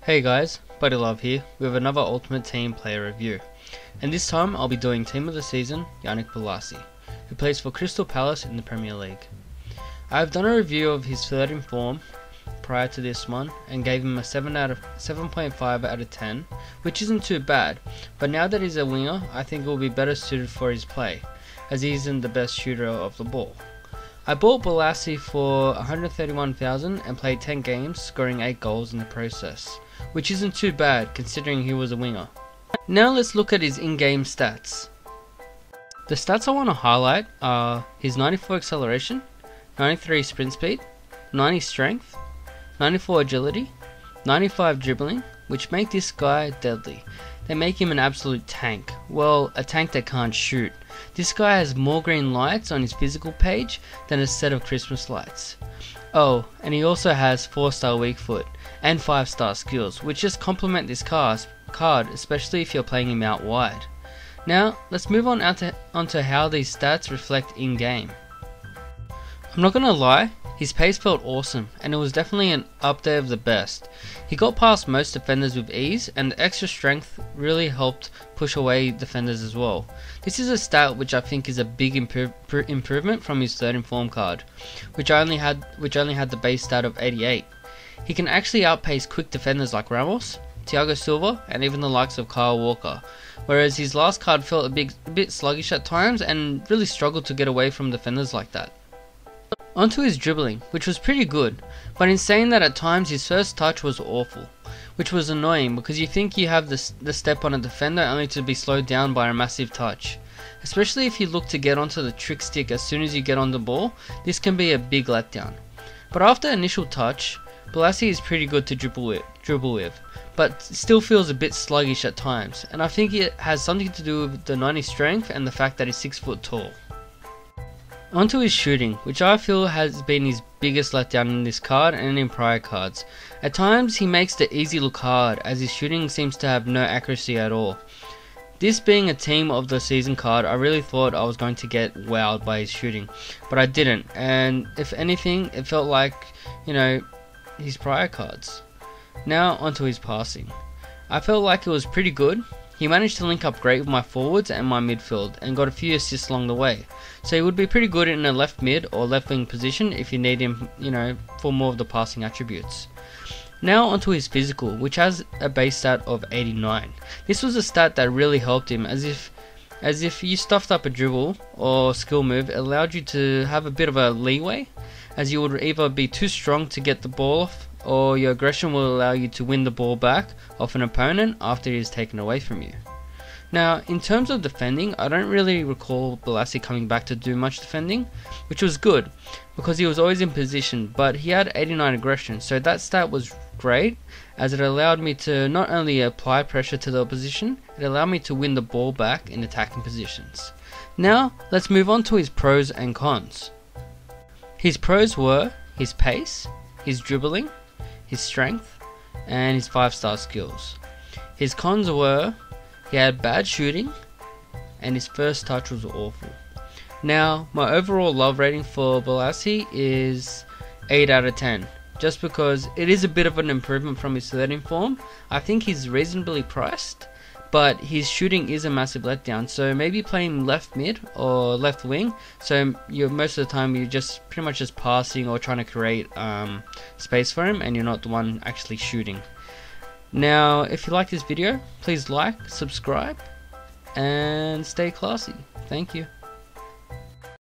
Hey guys, Buddy Love here with another Ultimate Team player review, and this time I'll be doing Team of the Season Bolasie, who plays for Crystal Palace in the Premier League. I have done a review of his third in form prior to this one and gave him a 7.5 out of 10, which isn't too bad, but now that he's a winger I think it will be better suited for his play, as he isn't the best shooter of the ball. I bought Bolasie for 131,000 and played 10 games, scoring 8 goals in the process, which isn't too bad considering he was a winger. Now let's look at his in-game stats. The stats I want to highlight are his 94 acceleration, 93 sprint speed, 90 strength, 94 agility, 95 dribbling, which make this guy deadly. They make him an absolute tank. Well, a tank that can't shoot. This guy has more green lights on his physical page than a set of Christmas lights. Oh, and he also has 4-star weak foot and 5-star skills, which just complement this card, especially if you're playing him out wide. Now, let's move on onto how these stats reflect in-game. I'm not gonna lie, his pace felt awesome, and it was definitely an up there of the best. He got past most defenders with ease, and the extra strength really helped push away defenders as well. This is a stat which I think is a big improvement from his third in form card, which only had the base stat of 88. He can actually outpace quick defenders like Ramos, Thiago Silva, and even the likes of Kyle Walker, whereas his last card felt a bit sluggish at times and really struggled to get away from defenders like that. Onto his dribbling, which was pretty good, but in saying that at times his first touch was awful, which was annoying because you think you have the step on a defender only to be slowed down by a massive touch. Especially if you look to get onto the trick stick as soon as you get on the ball, this can be a big letdown. But after initial touch, Bolasie is pretty good to dribble with, but still feels a bit sluggish at times, and I think it has something to do with the 90 strength and the fact that he's 6 foot tall. Onto his shooting, which I feel has been his biggest letdown in this card and in prior cards. At times he makes the easy look hard, as his shooting seems to have no accuracy at all. This being a Team of the Season card, I really thought I was going to get wowed by his shooting, but I didn't, and if anything it felt like, his prior cards. Now onto his passing. I felt like it was pretty good. He managed to link up great with my forwards and my midfield and got a few assists along the way. So he would be pretty good in a left mid or left wing position if you need him, for more of the passing attributes. Now onto his physical, which has a base stat of 89. This was a stat that really helped him, as if you stuffed up a dribble or skill move, it allowed you to have a bit of a leeway, as you would either be too strong to get the ball off, or your aggression will allow you to win the ball back off an opponent after it is taken away from you. Now, in terms of defending, I don't really recall Bolasie coming back to do much defending, which was good, because he was always in position, but he had 89 aggression, so that stat was great, as it allowed me to not only apply pressure to the opposition, it allowed me to win the ball back in attacking positions. Now, let's move on to his pros and cons. His pros were his pace, his dribbling, his strength, and his 5-star skills. His cons were he had bad shooting and his first touch was awful. Now, my overall love rating for Bolasie is 8 out of 10, just because it is a bit of an improvement from his third in form. I think he's reasonably priced, but his shooting is a massive letdown, so maybe playing left mid or left wing, so most of the time you're just pretty much just passing or trying to create space for him and you're not the one actually shooting. Now, if you like this video, please like, subscribe, and stay classy. Thank you.